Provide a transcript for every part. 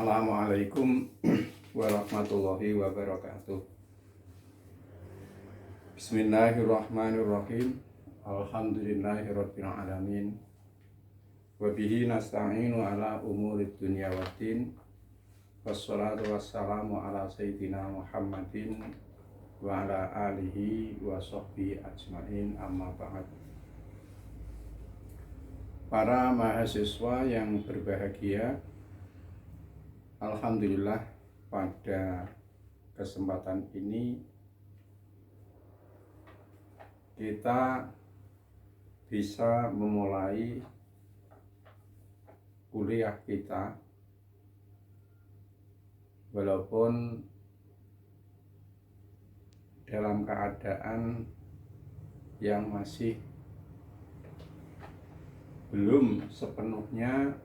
Assalamualaikum warahmatullahi wabarakatuh. Bismillahirrahmanirrahim. Alhamdulillahirabbil alamin. Wa bihi nasta'inu ala umurid dunya waddin. Wassalatu wassalamu ala sayyidina Muhammadin wa ala alihi wa sahbihi ajmain, amma ba'd. Para mahasiswa yang berbahagia, alhamdulillah pada kesempatan ini kita bisa memulai kuliah kita walaupun dalam keadaan yang masih belum sepenuhnya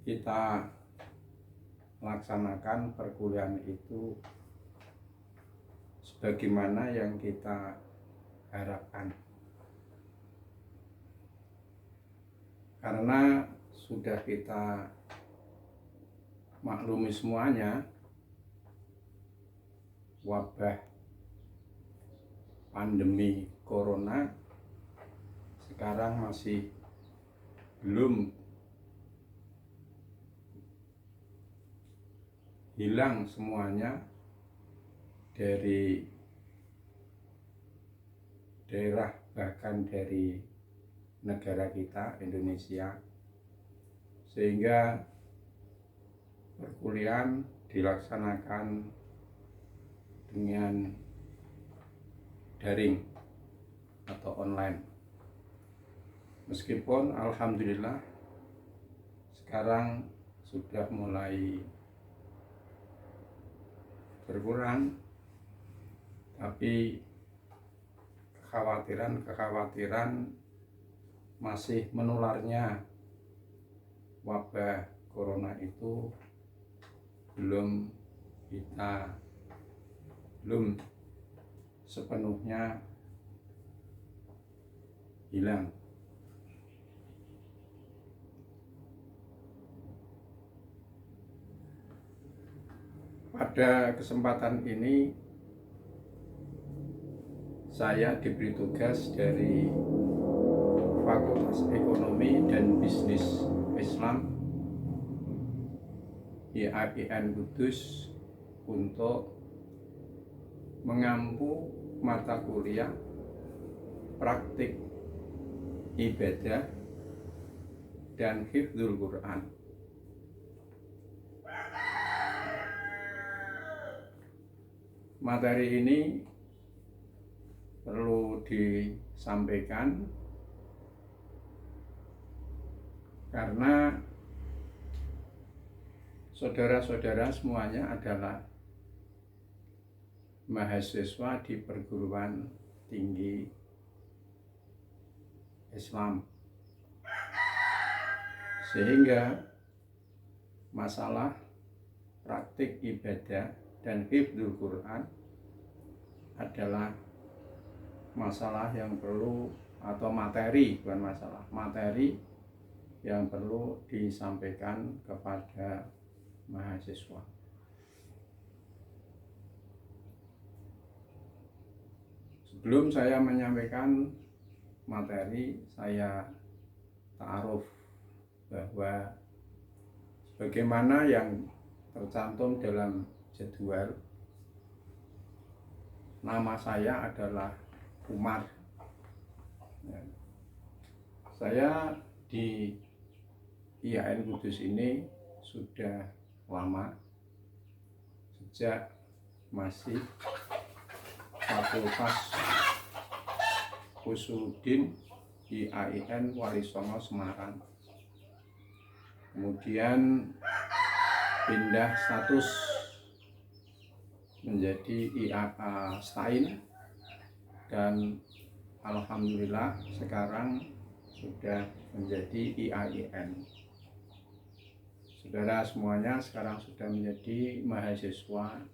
kita melaksanakan perkuliahan itu sebagaimana yang kita harapkan, karena sudah kita maklumi semuanya, wabah pandemi corona sekarang masih belum hilang semuanya dari daerah, bahkan dari negara kita Indonesia, sehingga perkuliahan dilaksanakan dengan daring atau online. Meskipun alhamdulillah sekarang sudah mulai berkurang, tapi kekhawatiran masih menularnya wabah corona itu belum sepenuhnya hilang. Pada kesempatan ini saya diberi tugas dari Fakultas Ekonomi dan Bisnis Islam IAIN Kudus untuk mengampu mata kuliah praktik ibadah dan hifdzul Quran. Materi ini perlu disampaikan karena saudara-saudara semuanya adalah mahasiswa di perguruan tinggi Islam, sehingga masalah praktik ibadah dan hifdzul Quran adalah masalah yang perlu, atau materi, bukan masalah, materi yang perlu disampaikan kepada mahasiswa. Sebelum saya menyampaikan materi, saya ta'aruf bahwa sebagaimana yang tercantum dalam jadwal, nama saya adalah Umar. Saya di IAIN Kudus ini sudah lama, sejak masih Fakultas Usuluddin IAIN Walisongo Semarang. Kemudian pindah status menjadi IAA Stain, dan alhamdulillah sekarang sudah menjadi IAIN. Saudara semuanya sekarang sudah menjadi mahasiswa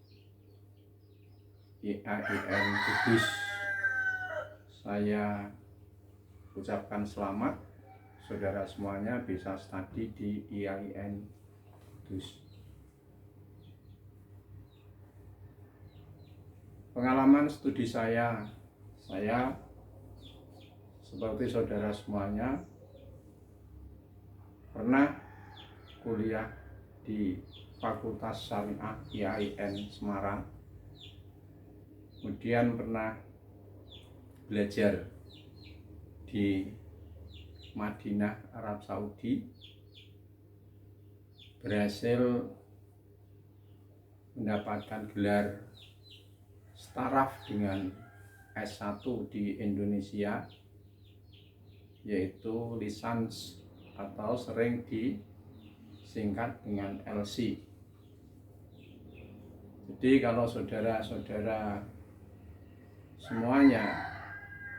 IAIN Kudus. Saya ucapkan selamat, saudara semuanya bisa studi di IAIN Kudus. Pengalaman studi saya seperti saudara semuanya pernah kuliah di Fakultas Syariah IAIN Semarang, kemudian pernah belajar di Madinah, Arab Saudi, berhasil mendapatkan gelar staraf dengan S1 di Indonesia, yaitu lisans atau sering disingkat dengan LC. Jadi kalau saudara-saudara semuanya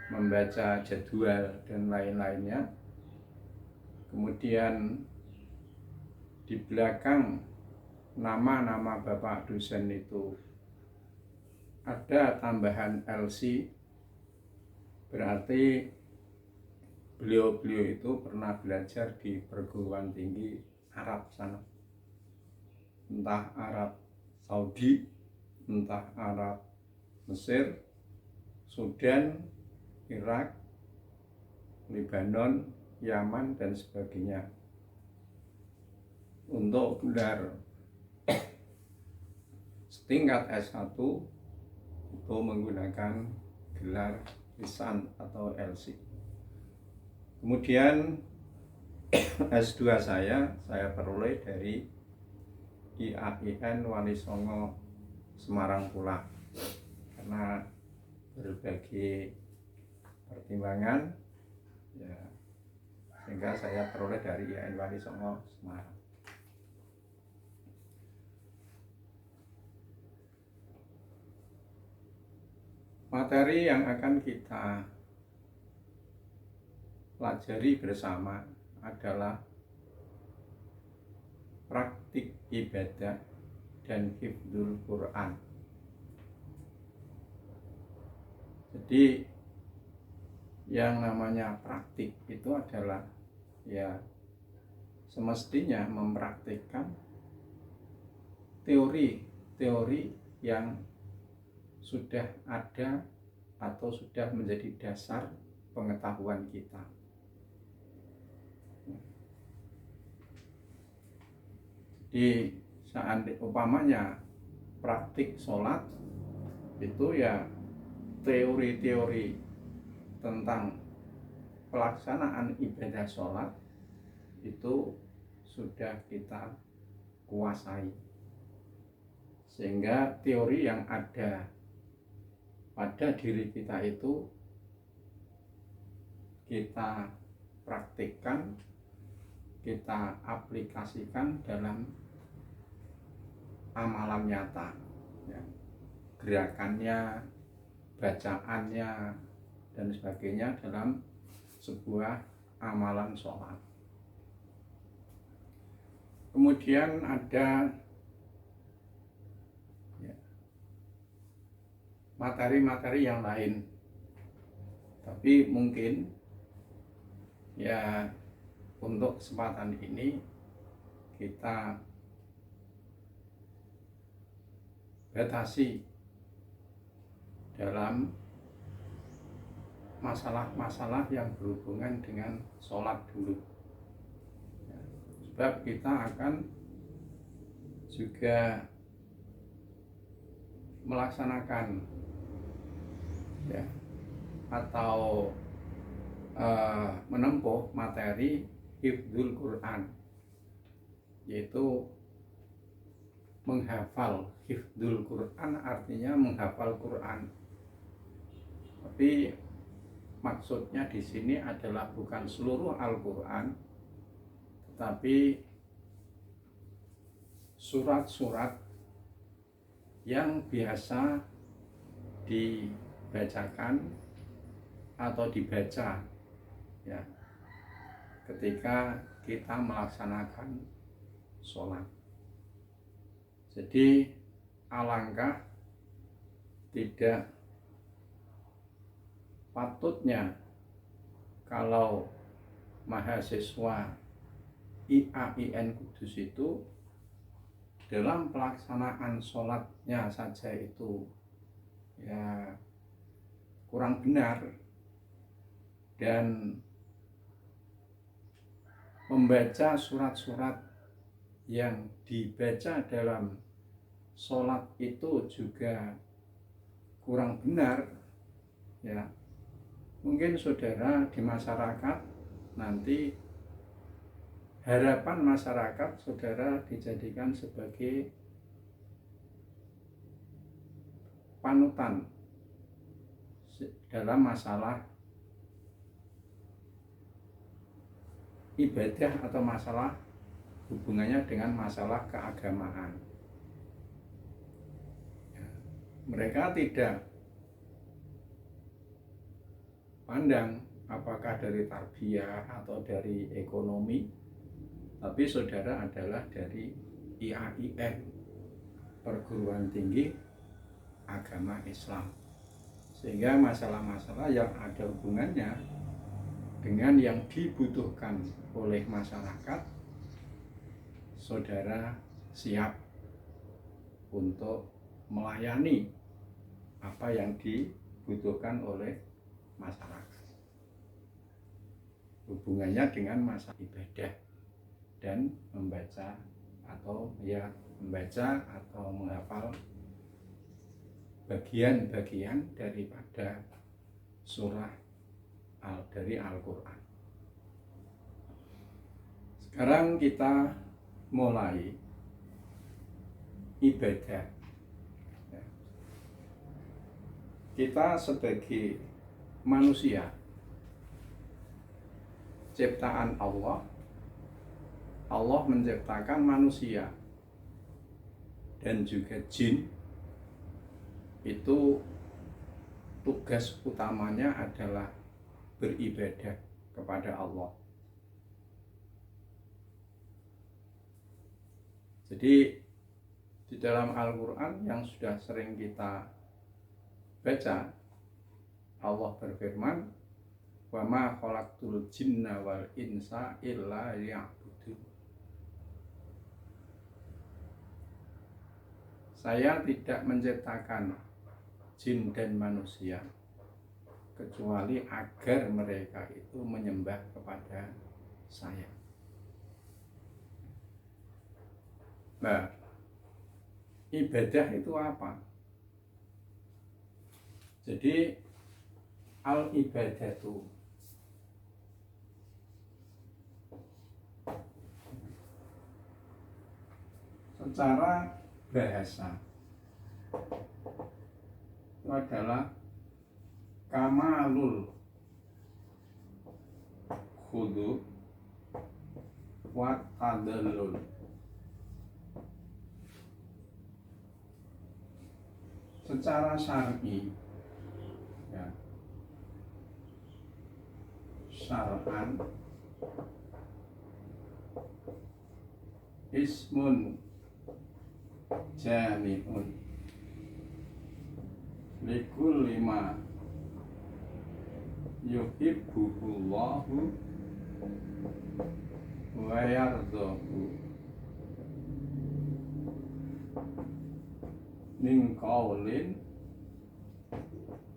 membaca jadwal dan lain-lainnya, kemudian di belakang nama-nama bapak dosen itu ada tambahan LC, berarti beliau-beliau itu pernah belajar di perguruan tinggi Arab sana, entah Arab Saudi, entah Arab Mesir, Sudan, Irak, Lebanon, Yaman, dan sebagainya. Untuk gelar setingkat S1 itu menggunakan gelar lisan atau LC. Kemudian S2 saya peroleh dari IAIN Wali Songo Semarang pula, karena berbagai pertimbangan ya, sehingga saya peroleh dari IAIN Wali Songo Semarang. Materi yang akan kita pelajari bersama adalah praktik ibadah dan hifdzul Quran. Jadi yang namanya praktik itu adalah ya semestinya mempraktikkan teori yang sudah ada atau sudah menjadi dasar pengetahuan kita. Di saat umpamanya praktik sholat itu ya teori-teori tentang pelaksanaan ibadah sholat itu sudah kita kuasai, sehingga teori yang ada pada diri kita itu kita praktikkan, kita aplikasikan dalam amalan nyata ya. Gerakannya, bacaannya, dan sebagainya dalam sebuah amalan sholat. Kemudian ada ya, materi-materi yang lain, tapi mungkin ya untuk kesempatan ini kita batasi dalam masalah-masalah yang berhubungan dengan sholat dulu ya, sebab kita akan juga melaksanakan ya, atau menempuh materi hifdzul Quran, yaitu menghafal. Hifdzul Quran artinya menghafal Quran, tapi maksudnya di sini adalah bukan seluruh Al-Quran, tetapi surat-surat yang biasa dibacakan atau dibaca ya ketika kita melaksanakan sholat. Jadi alangkah tidak patutnya kalau mahasiswa IAIN Kudus itu dalam pelaksanaan sholatnya saja itu ya kurang benar, dan membaca surat-surat yang dibaca dalam sholat itu juga kurang benar, ya mungkin saudara di masyarakat nanti harapan masyarakat saudara dijadikan sebagai panutan dalam masalah ibadah atau masalah hubungannya dengan masalah keagamaan. Mereka tidak pandang apakah dari tarbiyah atau dari ekonomi, tapi saudara adalah dari IAIN, perguruan tinggi agama Islam, sehingga masalah-masalah yang ada hubungannya dengan yang dibutuhkan oleh masyarakat, saudara siap untuk melayani apa yang dibutuhkan oleh masyarakat, hubungannya dengan masalah ibadah dan membaca atau menghafal bagian-bagian daripada surah dari Al-Quran. Sekarang kita mulai ibadah. Kita sebagai manusia, ciptaan Allah, Allah menciptakan manusia dan juga jin. Itu tugas utamanya adalah beribadah kepada Allah. Jadi di dalam Al-Quran yang sudah sering kita baca, Allah berfirman, "Wa ma khalaqtul jinna wal insa illa liya'budun." Saya tidak menciptakan jin dan manusia kecuali agar mereka itu menyembah kepada saya. Nah, ibadah itu apa? Jadi al-ibadatu secara bahasa itu adalah kamalul khudu wa tadallul. Secara syar'i, ya, syar'an ismun jami'un likulli ma yuhibbuhullahu wa yardahu min qaulin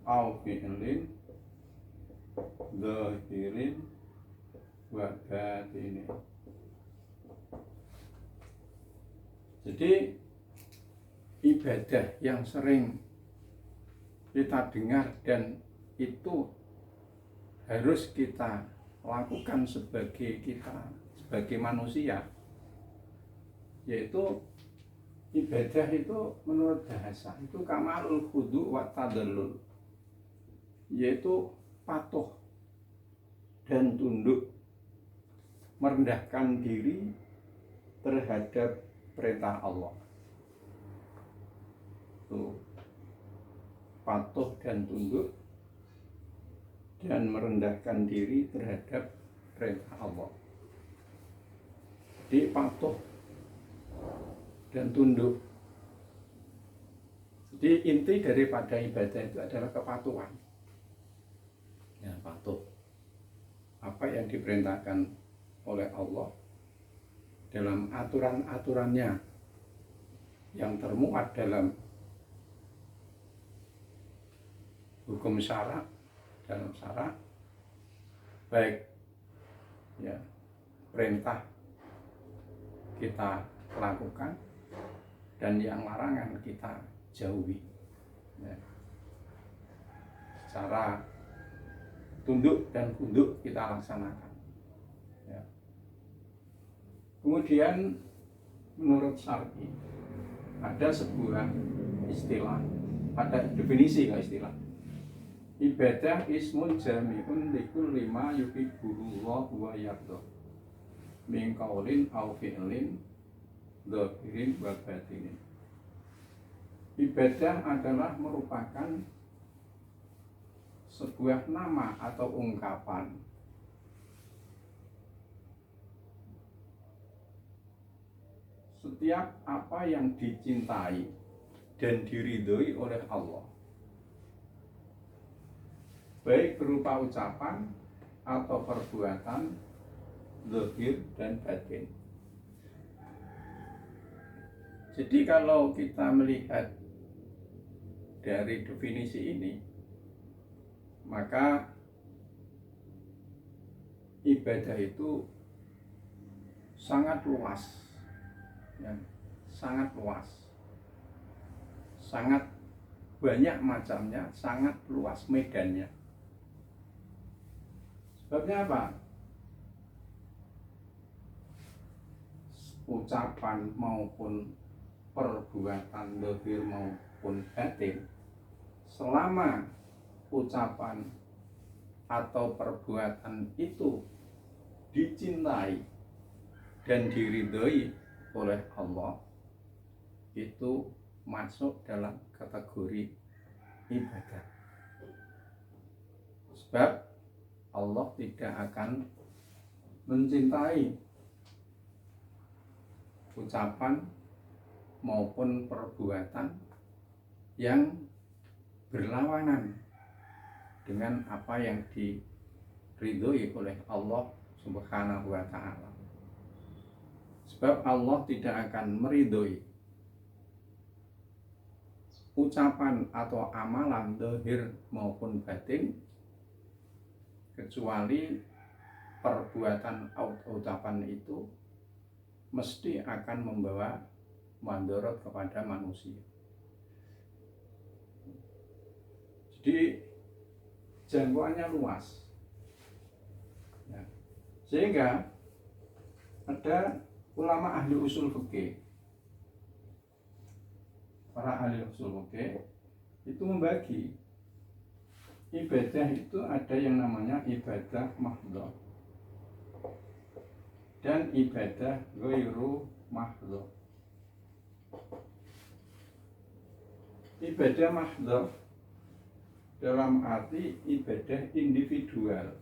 aw fi'lin zahirin wa batinin. Jadi ibadah yang sering kita dengar dan itu harus kita lakukan sebagai manusia, yaitu ibadah itu menurut bahasa itu kamalul khudu wa tadallul, yaitu patuh dan tunduk, merendahkan diri terhadap perintah Allah. Tuh, patuh dan tunduk dan merendahkan diri terhadap perintah Allah. Jadi patuh dan tunduk. Jadi inti daripada ibadah itu adalah kepatuhan. Ya, patuh. Apa yang diperintahkan oleh Allah dalam aturan-aturannya, yang termuat dalam hukum syara, dalam syara, baik ya perintah kita lakukan dan yang larangan kita jauhi ya. Secara tunduk dan tunduk kita laksanakan ya. Kemudian menurut syar'i ada sebuah istilah, ada definisi nggak istilah. Ibadah ismun jami'un likulli ma yuhibbuhullahu wa yardah min qaulin aw fi'lin dhahirin wa batinin. Ibadah adalah merupakan sebuah nama atau ungkapan setiap apa yang dicintai dan diridhoi oleh Allah, baik berupa ucapan atau perbuatan zahir dan batin. Jadi kalau kita melihat dari definisi ini, maka ibadah itu sangat luas ya, sangat luas, sangat banyak macamnya, sangat luas medannya. Sebabnya apa? Ucapan maupun perbuatan zahir maupun batin, selama ucapan atau perbuatan itu dicintai dan diridhoi oleh Allah, itu masuk dalam kategori ibadah. Sebab Allah tidak akan mencintai ucapan maupun perbuatan yang berlawanan dengan apa yang diridhoi oleh Allah Subhanahu wa ta'ala. Sebab Allah tidak akan meridhoi ucapan atau amalan zahir maupun batin kecuali perbuatan atau ucapan itu mesti akan membawa mandorot kepada manusia. Jadi jangkauannya luas ya. Sehingga ada ulama ahli usul fikih, para ahli usul fikih itu membagi ibadah itu ada yang namanya ibadah mahdhah dan ibadah ghairu mahdhah. Ibadah mahdhah dalam arti ibadah individual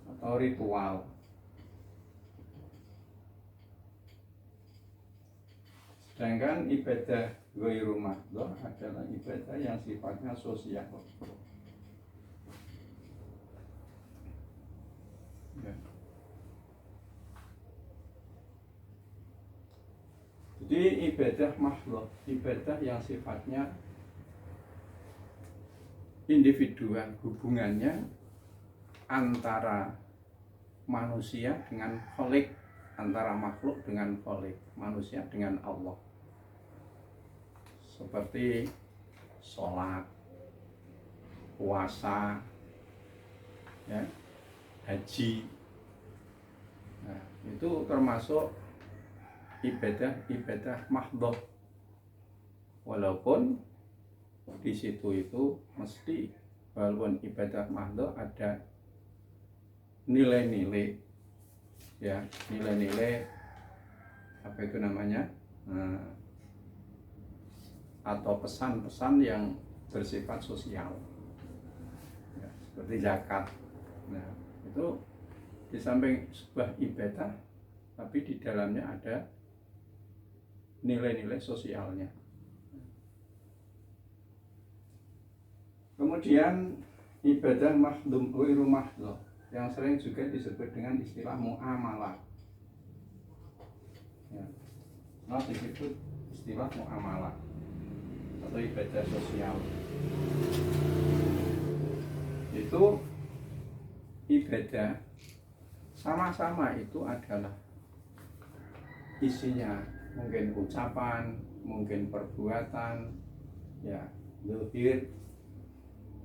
atau ritual. Sedangkan ibadah ghairu mahdhah adalah ibadah yang sifatnya sosial. Ya. Jadi ibadah mahdhah, ibadah yang sifatnya individual, hubungannya antara manusia dengan khalik, antara makhluk dengan khalik, manusia dengan Allah. Seperti sholat, puasa, ya, haji. Nah, itu termasuk ibadah mahdhah. Walaupun di situ itu mesti, walaupun ibadah mahdhah ada nilai-nilai ya, nilai-nilai apa itu namanya, atau pesan-pesan yang bersifat sosial ya, seperti zakat. Nah, itu di samping sebuah ibadah, tapi di dalamnya ada nilai-nilai sosialnya. Kemudian ibadah mahdhum ghairu mahdhah yang sering juga disebut dengan istilah muamalah. Nah, disebut istilah muamalah atau ibadah sosial. Itu ibadah sama-sama itu adalah isinya mungkin ucapan, mungkin perbuatan, ya zahir,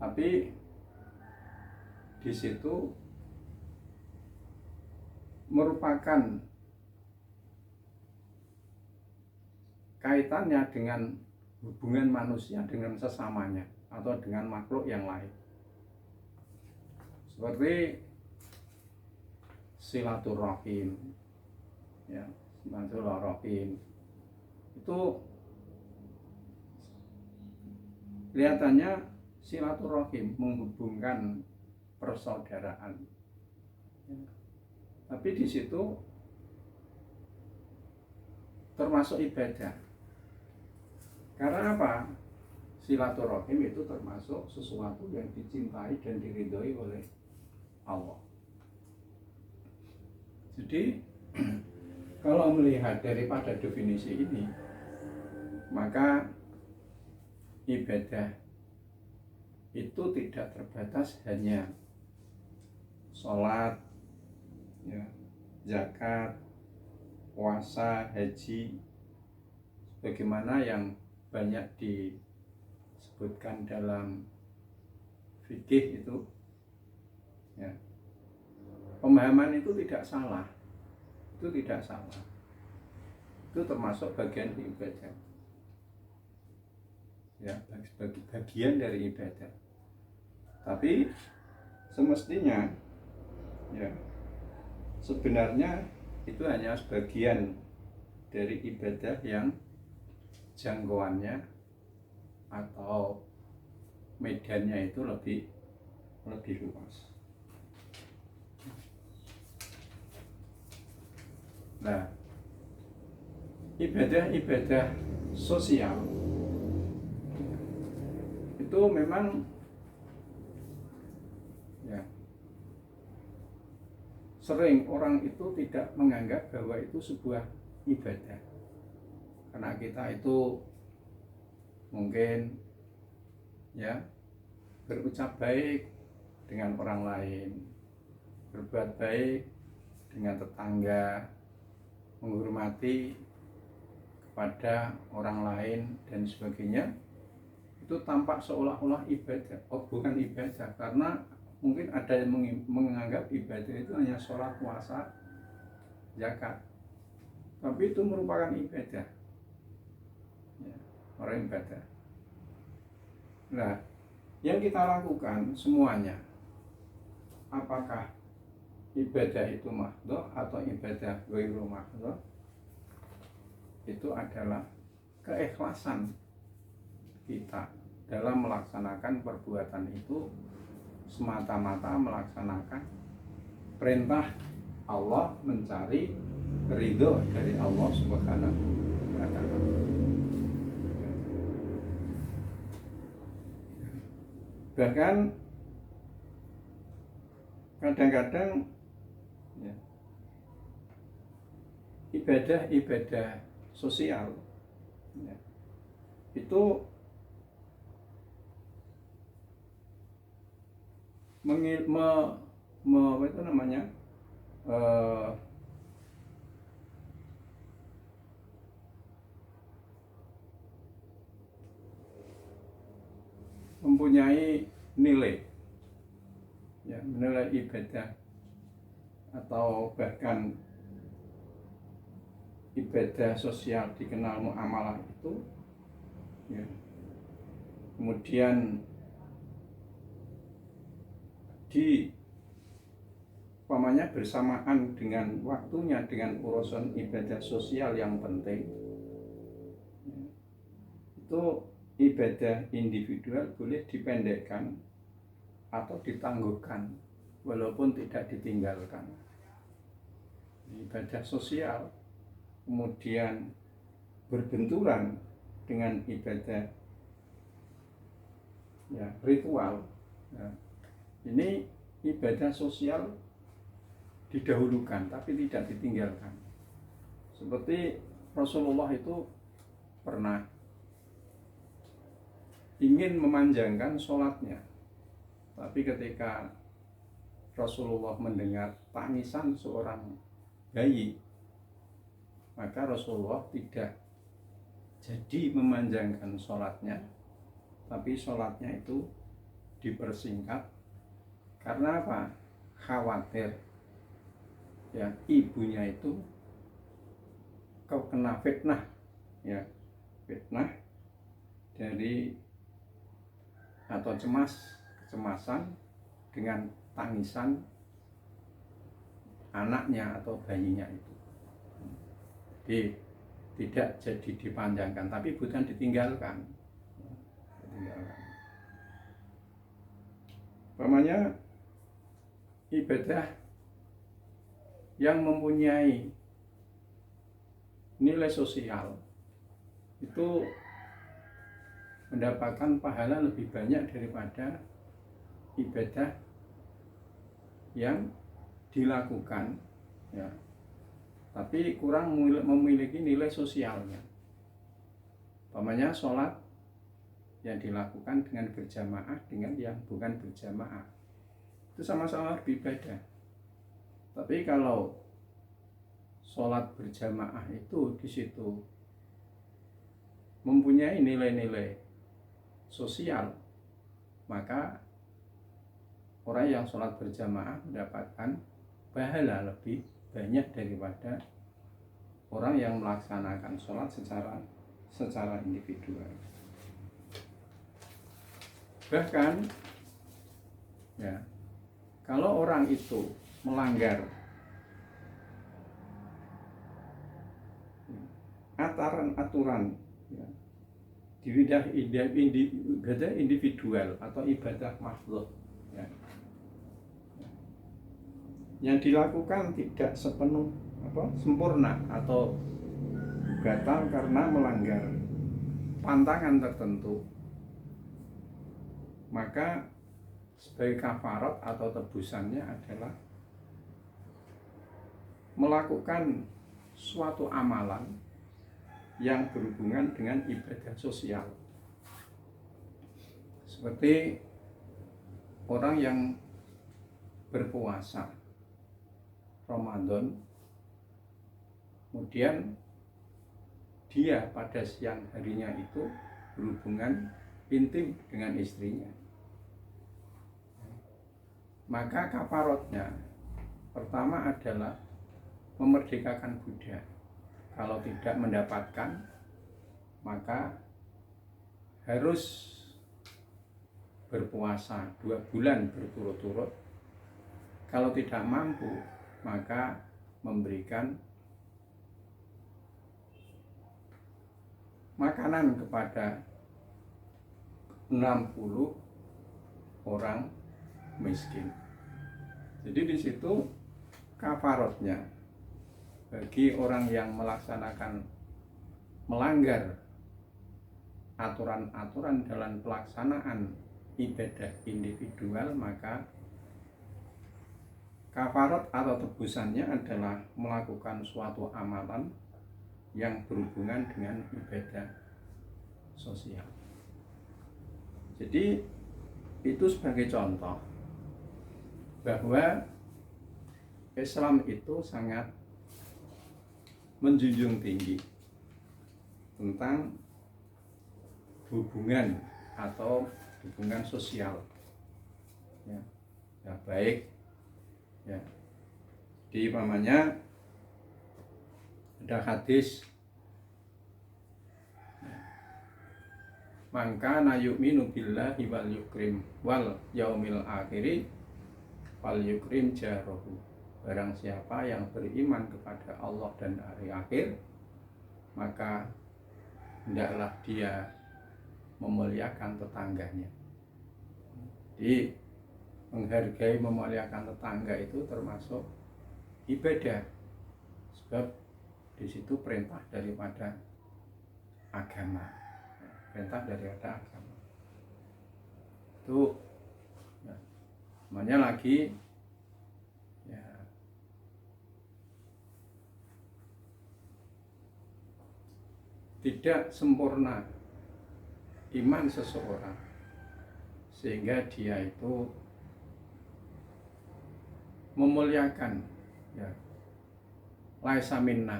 tapi di situ merupakan kaitannya dengan hubungan manusia dengan sesamanya atau dengan makhluk yang lain, seperti silaturahim, ya, silaturahim itu kelihatannya silaturahim menghubungkan persaudaraan, ya. Tapi di situ termasuk ibadah. Karena apa? Silaturahim itu termasuk sesuatu yang dicintai dan diridhoi oleh Allah. Jadi kalau melihat daripada definisi ini, maka ibadah itu tidak terbatas hanya sholat, ya, zakat, puasa, haji, bagaimana yang banyak disebutkan dalam fikih itu, ya. Pemahaman itu tidak salah, itu termasuk bagian ibadah, ya, bagian dari ibadah. Tapi semestinya, ya, sebenarnya itu hanya sebagian dari ibadah yang jangkauannya atau medannya itu lebih luas. Nah, ibadah sosial itu memang, ya, sering orang itu tidak menganggap bahwa itu sebuah ibadah, karena kita itu mungkin, ya, berucap baik dengan orang lain, berbuat baik dengan tetangga, menghormati kepada orang lain dan sebagainya, itu tampak seolah-olah ibadah. Oh, bukan ibadah, karena mungkin ada yang menganggap ibadah itu hanya sholat, puasa, zakat, tapi itu merupakan ibadah, ya, orang ibadah. Nah, yang kita lakukan semuanya, apakah ibadah itu mahdhah atau ibadah ghairu mahdhah, itu adalah keikhlasan kita dalam melaksanakan perbuatan itu semata-mata melaksanakan perintah Allah, mencari ridho dari Allah Subhanahu wa Ta'ala. Bahkan kadang-kadang, ya, ibadah sosial, ya, itu mempunyai nilai, ya, menilai ibadah atau bahkan ibadah sosial dikenal muamalah itu, ya, kemudian bersamaan dengan waktunya dengan urusan ibadah sosial yang penting, ya, itu ibadah individual boleh dipendekkan atau ditangguhkan walaupun tidak ditinggalkan. Ibadah sosial kemudian berbenturan dengan ibadah, ya, ritual, ya. Ini ibadah sosial didahulukan tapi tidak ditinggalkan. Seperti Rasulullah itu pernah ingin memanjangkan sholatnya, tapi ketika Rasulullah mendengar tangisan seorang bayi, maka Rasulullah tidak jadi memanjangkan sholatnya, tapi sholatnya itu dipersingkat. Karena apa? Khawatir ya ibunya itu kena fitnah, ya fitnah dari atau kecemasan dengan tangisan anaknya atau bayinya itu. Jadi tidak jadi dipanjangkan, tapi bukan ditinggalkan. Umpamanya ibadah yang mempunyai nilai sosial itu mendapatkan pahala lebih banyak daripada ibadah yang dilakukan ya, tapi kurang memiliki nilai sosialnya. Umpamanya sholat yang dilakukan dengan berjamaah dengan yang bukan berjamaah, itu sama-sama beribadah. Tapi kalau sholat berjamaah itu di situ mempunyai nilai-nilai sosial, maka orang yang sholat berjamaah mendapatkan pahala lebih banyak daripada orang yang melaksanakan sholat secara individual. Bahkan ya, kalau orang itu melanggar aturan ya, di ibadah individual atau ibadah makhluk ya, yang dilakukan tidak sempurna atau batal karena melanggar pantangan tertentu, maka sebagai kafarat atau tebusannya adalah melakukan suatu amalan yang berhubungan dengan ibadah sosial. Seperti orang yang berpuasa Ramadan, kemudian dia pada siang harinya itu berhubungan intim dengan istrinya, maka kafaratnya pertama adalah memerdekakan budak. Kalau tidak mendapatkan, maka harus berpuasa 2 bulan berturut-turut. Kalau tidak mampu, maka memberikan makanan kepada 60 orang miskin. Jadi di situ kafaratnya bagi orang yang melanggar aturan-aturan dalam pelaksanaan ibadah individual, maka kafarat atau tebusannya adalah melakukan suatu amalan yang berhubungan dengan ibadah sosial. Jadi itu sebagai contoh bahwa Islam itu sangat menjunjung tinggi tentang hubungan atau hubungan sosial ya, baik ya. Di umpamanya ada hadis, maka na yu'minu billahi wal yaumil akhiri wal yukrim jarahu. Barang siapa yang beriman kepada Allah dan hari akhir, maka hendaklah dia memuliakan tetangganya. Jadi menghargai, memuliakan tetangga itu termasuk ibadah, sebab di situ perintah daripada agama, itu ya, namanya lagi ya, tidak sempurna iman seseorang sehingga dia itu memuliakan, ya, laisa minna,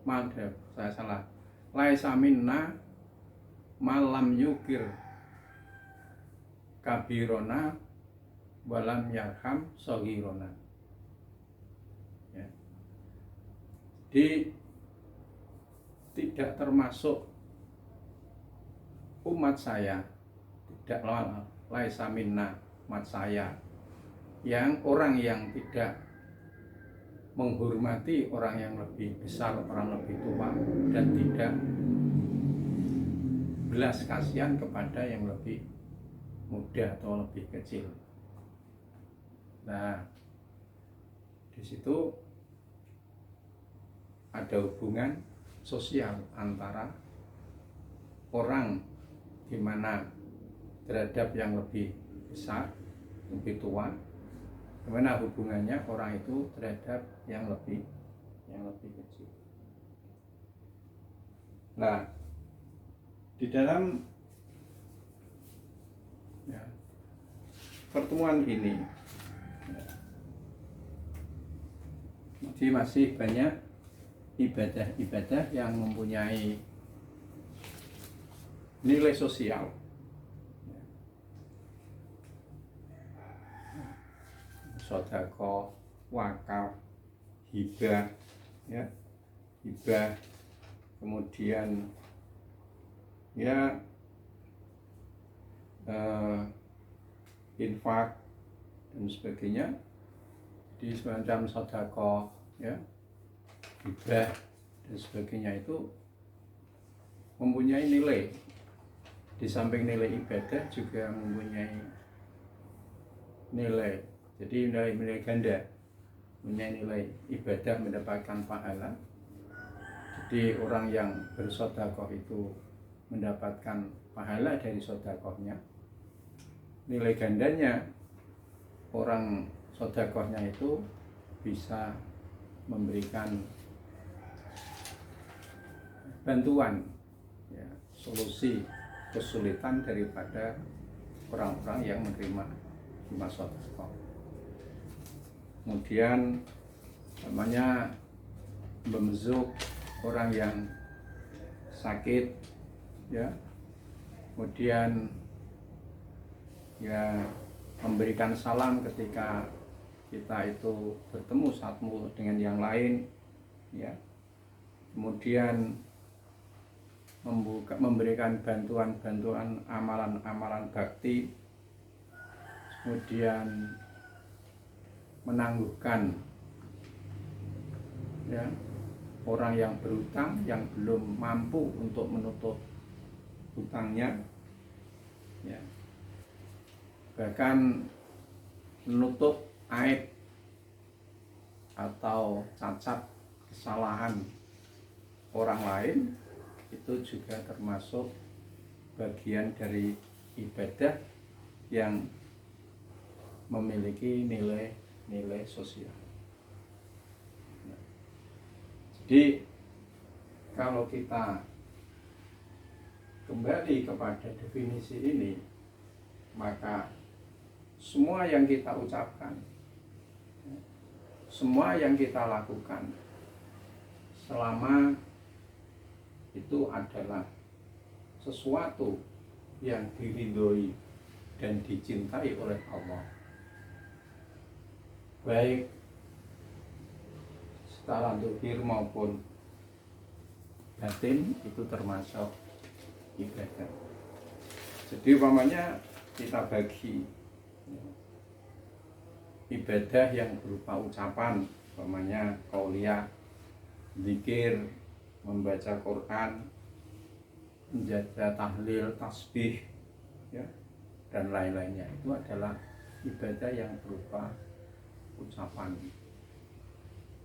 maaf saya salah, laisa minna malam yukir kabirona walam yarham sohirona, ya. Tidak termasuk umat saya, tidak laisa minna umat saya, yang orang yang tidak menghormati orang yang lebih besar, orang lebih tua, dan tidak belas kasihan kepada yang lebih muda atau lebih kecil. Nah, di situ ada hubungan sosial antara orang di mana terhadap yang lebih besar, lebih tua, bagaimana hubungannya orang itu terhadap yang lebih kecil. Nah, di dalam, ya, pertemuan ini, ya, masih banyak ibadah-ibadah yang mempunyai nilai sosial. Sedekah, wakaf, hibah, ya, hibah, kemudian ya infak dan sebagainya, di semacam sedekah, ya, hibah dan sebagainya itu mempunyai nilai. Di samping nilai ibadah juga mempunyai nilai, jadi nilai ganda, punya nilai ibadah mendapatkan pahala. Jadi orang yang bersedekah itu mendapatkan pahala dari sedekahnya. Nilai gandanya, orang sedekahnya itu bisa memberikan bantuan, ya, solusi kesulitan daripada orang-orang yang menerima sedekah. Kemudian namanya membesuk orang yang sakit, ya, kemudian ya memberikan salam ketika kita itu bertemu satu dengan yang lain, ya, kemudian memberikan bantuan-bantuan amalan-amalan bakti, kemudian menangguhkan, ya, orang yang berhutang yang belum mampu untuk menutup hutangnya, ya, bahkan menutup aib atau cacat kesalahan orang lain, itu juga termasuk bagian dari ibadah yang memiliki nilai sosial. Nah, jadi kalau kita kembali kepada definisi ini, maka semua yang kita ucapkan, semua yang kita lakukan selama itu adalah sesuatu yang diridhoi dan dicintai oleh Allah, baik secara zahir maupun batin, itu termasuk ibadah. Jadi umpamanya kita bagi ibadah yang berupa ucapan, umpamanya qauliyah, zikir, membaca Quran, menjaga tahlil, tasbih, ya, dan lain-lainnya, itu adalah ibadah yang berupa ucapan.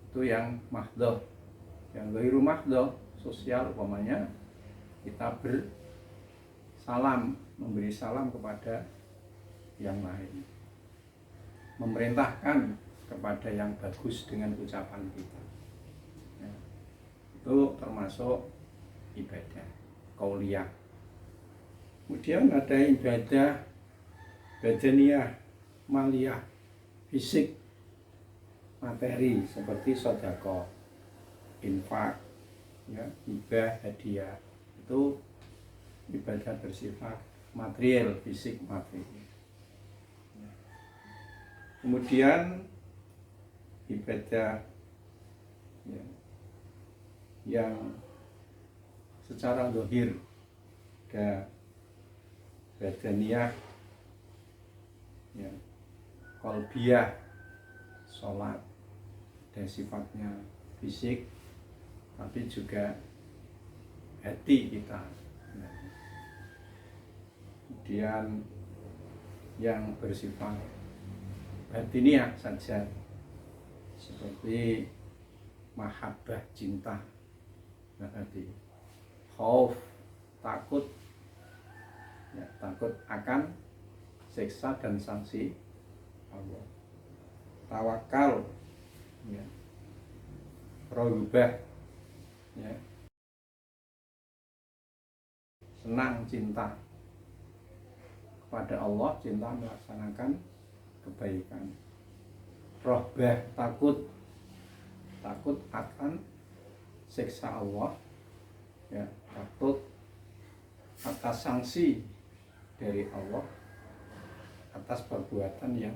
Itu yang mahdhah. Yang ghairu mahdhah, sosial, umpamanya kita bersalam, memberi salam kepada yang lain, memerintahkan kepada yang bagus dengan ucapan kita, ya, itu termasuk ibadah. qauliyah. Kemudian ada ibadah badaniyah, maliyah, fisik, materi seperti sedekah, infak, ya, hibah, hadiah. Itu ibadah bersifat material, fisik, materi. Kemudian ibadah, ya, yang secara zahir, ada badaniyah, ya, qalbiyah, sholat, dan sifatnya fisik, tapi juga hati kita. Kemudian yang bersifat batiniah saja, seperti mahabbah, cinta, hati, khauf, takut, ya, takut akan siksa dan sanksi Allah, tawakal, ya, raghbah, ya, senang, cinta kepada Allah, cinta melaksanakan kebaikan, rahbah, takut akan siksa Allah, ya, takut atas sanksi dari Allah atas perbuatan yang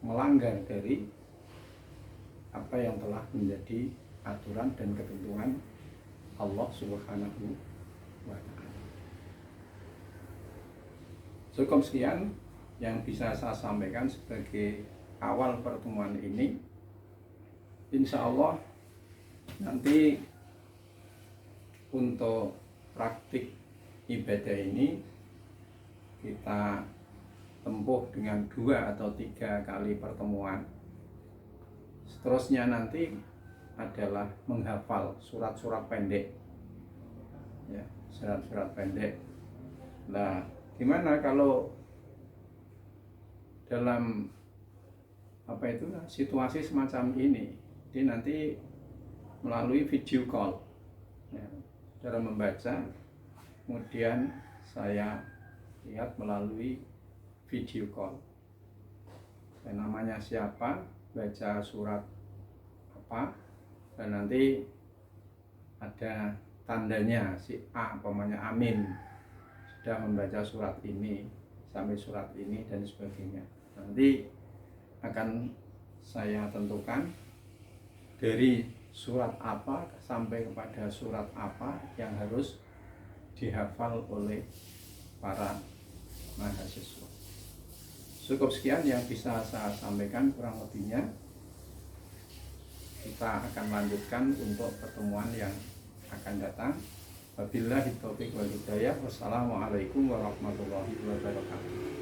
melanggar dari apa yang telah menjadi aturan dan ketentuan Allah Subhanahu wa ta'ala. Cukup sekian yang bisa saya sampaikan sebagai awal pertemuan ini. Insya Allah nanti untuk praktik ibadah ini kita tempuh dengan 2 atau 3 kali pertemuan. Seterusnya nanti adalah menghafal surat-surat pendek, ya, surat-surat pendek. Nah, gimana kalau dalam situasi semacam ini, jadi nanti melalui video call, ya, cara membaca, kemudian saya lihat melalui video call, dan namanya siapa, baca surat apa, dan nanti ada tandanya si A, umpamanya Amin, sudah membaca surat ini sampai surat ini dan sebagainya. Nanti akan saya tentukan dari surat apa sampai kepada surat apa yang harus dihafal oleh para mahasiswa. Cukup sekian yang bisa saya sampaikan, kurang lebihnya kita akan lanjutkan untuk pertemuan yang akan datang. Wabillahi taufiq wal hidayah. Wassalamualaikum warahmatullahi wabarakatuh.